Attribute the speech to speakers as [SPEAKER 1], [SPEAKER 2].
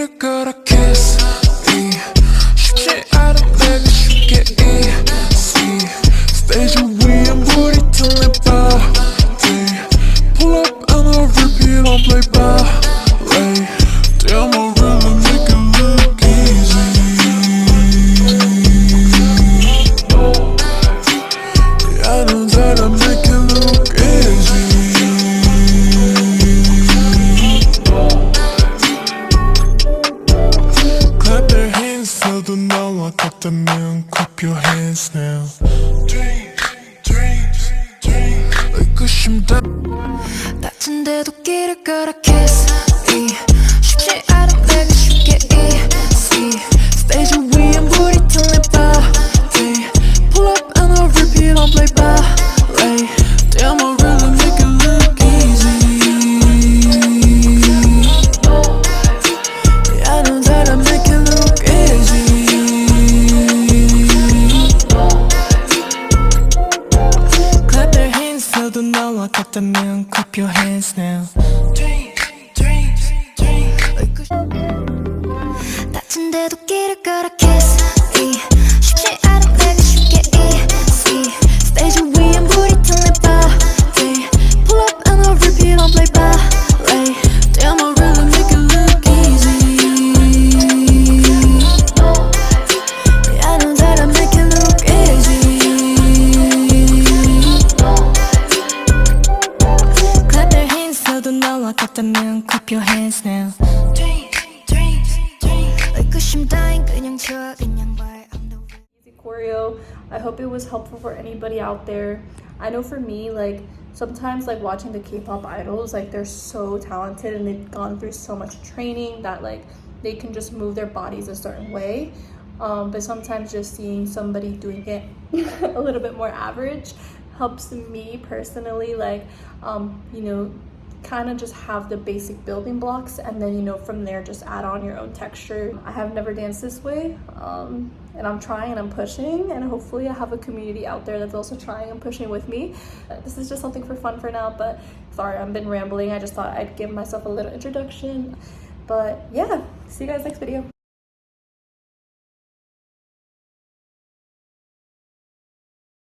[SPEAKER 1] 길을 걸어 kiss 이 쉽지 않은 내가 쉽게 easy 스테이지 위에 물이 틈에 body pull up and I'll repeat on play ballet damn I really make it look easy I know that I make it look easy clap their hands 너도 너와 같다면 clap your hands now 의구심다
[SPEAKER 2] 다친데도 길을 걸어 kiss 이 쉽지 않은 내가 쉽게 easy 스테이지 위에 물이 틈에 body pull up and I'll repeat on play ballet
[SPEAKER 1] damn I really make it look easy
[SPEAKER 2] I know that I make it look easy clap their hands 너도 너와 같다면 clap your hands now 다친데도 길을 걸어 kiss 이 쉽지 않은 내가 쉽게 easy 스테이지 위에 물이 틈에 body pull up and I'll repeat on play ballet damn I really make it look easy I know that I make it look easy clap their hands 너도 너와 같다면 clap your hands now 의구심 따윈 그냥 줘 그냥 말 I'm the
[SPEAKER 3] Easy choreo. I hope it was helpful for anybody out there. I know for me, like sometimes like watching the K-pop idols, like they're so talented and they've gone through so much training that like they can just move their bodies a certain way. But sometimes just seeing somebody doing it a little bit more average helps me personally, like you know, kind of just have the basic building blocks and then, you know, from there just add on your own texture. I have never danced this way, and I'm trying and I'm pushing, and hopefully I have a community out there that's also trying and pushing with me. This is just something for fun for now, but sorry, I've been rambling. I just thought I'd give myself a little introduction. But yeah, see you guys next video.